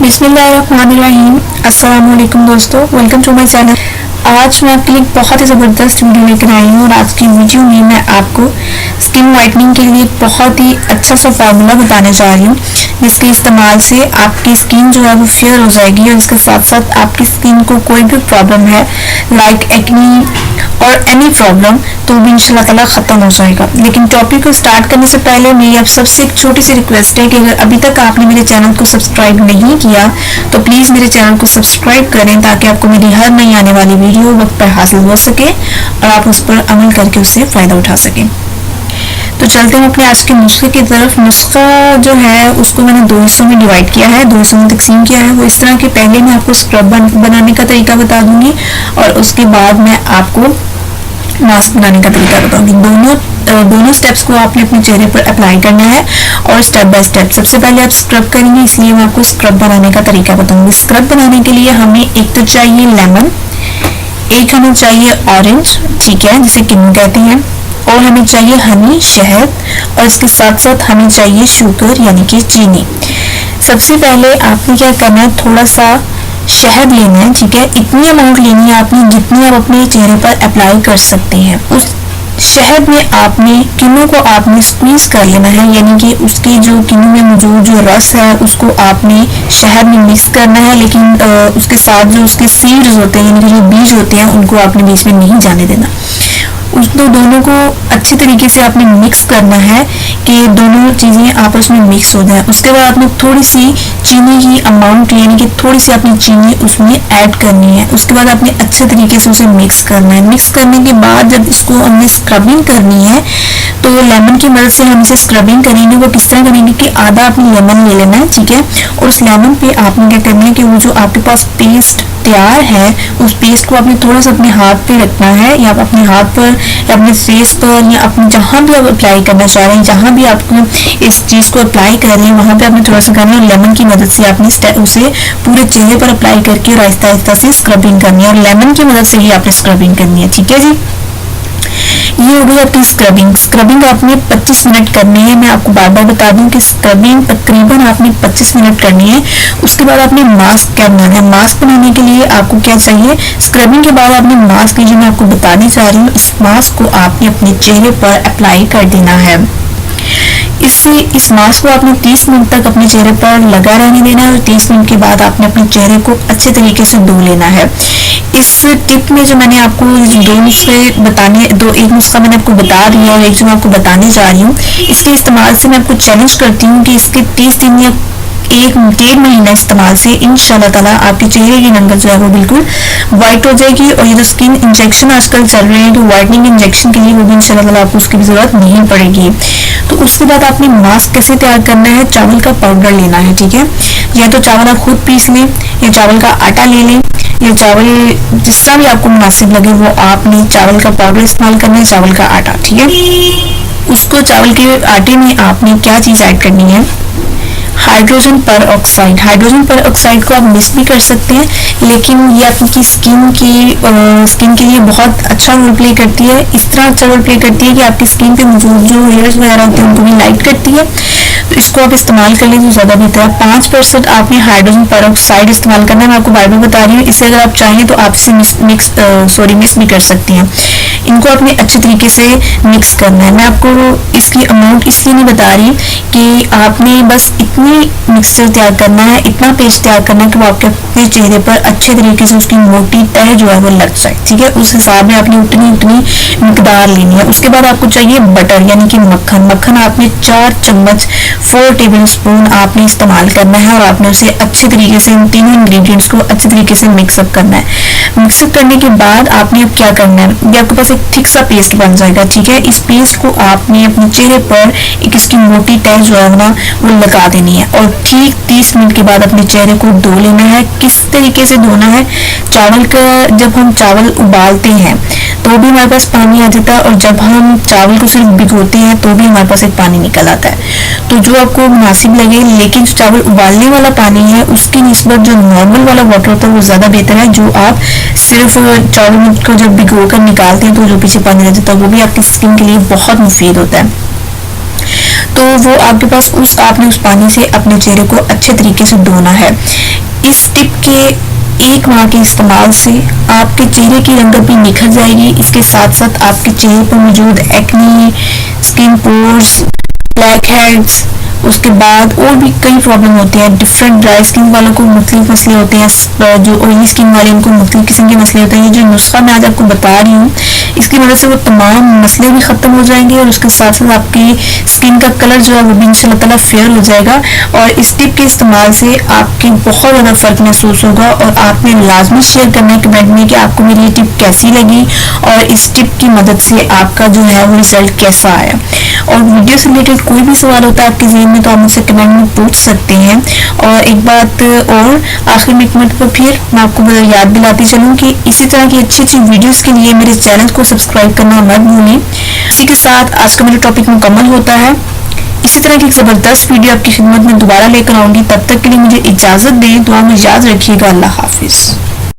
बिस्मिल्लाहिर्रहमानिर्रहीम। अस्सलाम वालेकुम दोस्तों, वेलकम टू माय चैनल। आज मैं आपके लिए बहुत ही ज़बरदस्त वीडियो लेकर आई हूँ और आज की वीडियो में मैं आपको स्किन वाइटनिंग के लिए बहुत ही अच्छा सा फार्मूला बताने जा रही हूँ, जिसके इस्तेमाल से आपकी स्किन जो है वो फेयर हो जाएगी और इसके साथ साथ आपकी स्किन को कोई भी प्रॉब्लम है लाइक एक्नी और एनी प्रॉब्लम तो भी इंशाल्लाह ताला ख़त्म हो जाएगा। लेकिन टॉपिक को स्टार्ट करने से पहले मेरी आप सबसे एक छोटी सी रिक्वेस्ट है कि अगर अभी तक आपने मेरे चैनल को सब्सक्राइब नहीं किया तो प्लीज़ मेरे चैनल को सब्सक्राइब करें ताकि आपको मेरी हर नई आने वाली वीडियो वक्त पर हासिल हो सके और आप उस पर अमल करके उससे फ़ायदा उठा सकें। तो चलते हैं अपने आज के नुस्खे की तरफ। नुस्खा जो है उसको मैंने दो हिस्सों में डिवाइड किया है, दो हिस्सों में तकसीम किया है। वो इस तरह के पहले मैं आपको स्क्रब बनाने का तरीका बता दूंगी और उसके बाद मैं आपको मास्क बनाने का तरीका बताऊंगी। दोनों स्टेप्स को आपने अपने चेहरे पर अप्लाई करना है और स्टेप बाय स्टेप। सबसे पहले आप स्क्रब करेंगे, इसलिए मैं आपको स्क्रब बनाने का तरीका बताऊंगी। स्क्रब बनाने के लिए हमें एक तो चाहिए लेमन, एक हमें चाहिए ऑरेंज, ठीक है, जिसे किन्नू कहते हैं, और हमें चाहिए हनी, शहद, और इसके साथ साथ हमें चाहिए शुगर यानी कि चीनी। सबसे पहले आपने क्या करना है, थोड़ा सा शहद लेना है, ठीक है। इतनी अमाउंट लेनी है आपने जितनी आप अपने चेहरे पर अप्लाई कर सकते हैं। उस शहद में आपने किन्नू को आपने स्क्वीज कर लेना है, यानी कि उसके जो किन्नू में मौजूद जो रस है उसको आपने शहद में मिक्स करना है, लेकिन उसके साथ जो उसके सीड्स होते हैं यानी कि जो बीज होते हैं उनको आपने बीच में नहीं जाने देना। उस दोनों को अच्छी तरीके से आपने मिक्स करना है कि दोनों चीज़ें आपस में मिक्स हो जाए। उसके बाद आपने थोड़ी सी चीनी की अमाउंट यानी कि थोड़ी सी अपनी चीनी उसमें ऐड करनी है। उसके बाद आपने अच्छे तरीके से उसे मिक्स करना है। मिक्स करने के बाद जब इसको हमने स्क्रबिंग करनी है तो लेमन की मदद से हम इसे स्क्रबिंग करेंगे। वो किस तरह करेंगे कि आधा आपने लेमन ले लेना है, ठीक है, और उस लेमन पे आपने क्या करना है कि वो जो आपके पास पेस्ट तैयार है उस पेस्ट को आपने थोड़ा सा अपने हाथ पे रखना है, या अपने हाथ पर या अपने फेस पर या अपने जहाँ भी आप अप्लाई करना चाह रहे हैं, जहाँ भी आप इस चीज़ को अप्लाई कर रहे हैं वहाँ पे आपने थोड़ा सा करना है और लेमन की मदद से आपने उसे पूरे चेहरे पर अप्लाई करके आहिस्ता आहिस्ता से स्क्रबिंग करनी है और लेमन की मदद से ही आपने स्क्रबिंग करनी है, ठीक है जी। ये हो गई आपकी स्क्रबिंग। स्क्रबिंग आपने 25 मिनट करनी है। मैं आपको बार बार बता दूं कि स्क्रबिंग तकरीबन आपने 25 मिनट करनी है। उसके बाद आपने मास्क क्या बनाना है। मास्क बनाने के लिए आपको क्या चाहिए, स्क्रबिंग के बाद आपने मास्क, जो मैं आपको बताने जा रही हूँ, इस मास्क को आपने अपने चेहरे पर अप्लाई कर देना है। इस मास्क को आपने 30 मिनट तक अपने चेहरे पर लगा रहने देना है और 30 मिनट के बाद आपने अपने चेहरे को अच्छे तरीके से धो लेना है। इस टिप में जो मैंने आपको दो नुस्खे बताने, एक नुस्खा मैंने आपको बता दिया और एक जो मैं आपको बताने जा रही हूँ, इसके इस्तेमाल से मैं आपको चैलेंज करती हूँ कि इसके 30 दिन या एक डेढ़ महीना इस्तेमाल से इंशाल्लाह ताला आपके चेहरे की रंगत जो है वो बिल्कुल वाइट हो जाएगी। और ये जो स्किन इंजेक्शन आजकल चल रहे हैं तो वाइटनिंग इंजेक्शन के लिए वो भी इंशाल्लाह ताला आपको उसकी भी जरूरत नहीं पड़ेगी। तो उसके बाद आपने मास्क कैसे तैयार करना है, चावल का पाउडर लेना है, ठीक है, या तो चावल आप खुद पीस लें या चावल का आटा ले लें या चावल जिस तरह भी आपको मुनासिब लगे वो आपने चावल का पाउडर इस्तेमाल करना है, चावल का आटा, ठीक है। उसको चावल के आटे में आपने क्या चीज़ ऐड करनी है, हाइड्रोजन पर ऑक्साइड। हाइड्रोजन पर ऑक्साइड को आप मिस भी कर सकते हैं, लेकिन ये आपकी स्किन के लिए बहुत अच्छा रोल प्ले करती है। इस तरह अच्छा रोल प्ले करती है कि आपकी स्किन पे मौजूद जो हेयर्स वगैरह होते हैं उनको भी लाइट करती है। तो इसको आप इस्तेमाल कर लें तो ज़्यादा बेहतर है। 5% आपने हाइड्रोजन पर ऑक्साइड इस्तेमाल करना है। मैं आपको बार बार बता रही हूँ, इसे अगर आप चाहें तो आप इसे मिस भी कर सकती हैं। इनको आपने अच्छे तरीके से मिक्स करना है। मैं आपको इसकी अमाउंट इसलिए नहीं बता रही कि आपने बस इतनी मिक्सचर तैयार करना है, इतना पेस्ट तैयार करना है कि वो आपके अपने चेहरे पर अच्छे तरीके से उसकी मोटी तह जो है वो लग जाए, ठीक है। उस हिसाब में आपने उतनी मिकदार लेनी है। उसके बाद आपको चाहिए बटर यानी कि मक्खन। मक्खन आपने 4 चम्मच 4 टेबल स्पून आपने इस्तेमाल करना है और आपने उसे अच्छे तरीके से इन तीनों इंग्रेडिएंट्स को अच्छे तरीके से मिक्सअप करना है। मिक्सअप करने के बाद आपने अब क्या करना है, ये आपके पास एक थिक सा पेस्ट बन जाएगा, ठीक है। इस पेस्ट को आपने अपने चेहरे पर एक इसकी मोटी तह जो है ना वो लगा देनी है और ठीक 30 मिनट के बाद अपने चेहरे को धो लेना है। किस तरीके से धोना है, चावल का जब हम चावल उबालते हैं तो भी हमारे पास पानी आ जाता है और जब हम चावल को सिर्फ भिगोते हैं तो भी हमारे पास एक पानी निकल आता है। तो जो आपको मुनासिब लगे, लेकिन जो चावल उबालने वाला पानी है उसकी निस्बत जो नॉर्मल वाला वाटर होता है वो ज़्यादा बेहतर है। जो आप सिर्फ चावल को जब भिगो कर निकालते हैं तो जो पीछे पानी रह जाता है वो भी आपकी स्किन के लिए बहुत मुफीद होता है। तो वो आपके पास आपने उस पानी से अपने चेहरे को अच्छे तरीके से धोना है। इस टिप के एक माह के इस्तेमाल से आपके चेहरे की रंगत भी निखर जाएगी। इसके साथ साथ आपके चेहरे पर मौजूद acne, skin pores, black heads, उसके बाद और भी कई प्रॉब्लम होते हैं। डिफरेंट ड्राई स्किन वालों को मुख्तलिफ मसले होते हैं, जो ऑयली स्किन वाले उनको मुख्तलिफ किस्म के मसले होते हैं। ये जो नुस्खा मैं आज आपको बता रही हूँ, इसकी वजह से वो तमाम मसले भी ख़त्म हो जाएंगे और उसके साथ साथ आपकी स्किन का कलर जो है वो भी इंशाल्लाह ताला फेयर हो जाएगा। और इस टिप के इस्तेमाल से आपके बहुत ज़्यादा फ़र्क महसूस होगा और आपने लाजमी शेयर करना है कमेंट में कि आपको मेरी ये टिप कैसी लगी और इस टिप की मदद से आपका जो है वो रिजल्ट कैसा आया। और वीडियो से रिलेटेड कोई भी सवाल होता है आपके ज़हन में तो आप मुझसे कमेंट में पूछ सकते हैं। और एक बात और आखिर में कमेंट पर फिर मैं आपको याद दिलाती चलूँ कि इसी तरह की अच्छी अच्छी वीडियोस के लिए मेरे चैनल को सब्सक्राइब करना मत भूलें। इसी के साथ आज का मेरा टॉपिक मुकम्मल होता है। इसी तरह की एक ज़बरदस्त वीडियो आपकी खिदमत में दोबारा लेकर आऊँगी। तब तक के लिए मुझे इजाज़त दें। दुआ में याद रखिएगा। अल्लाह हाफिज़।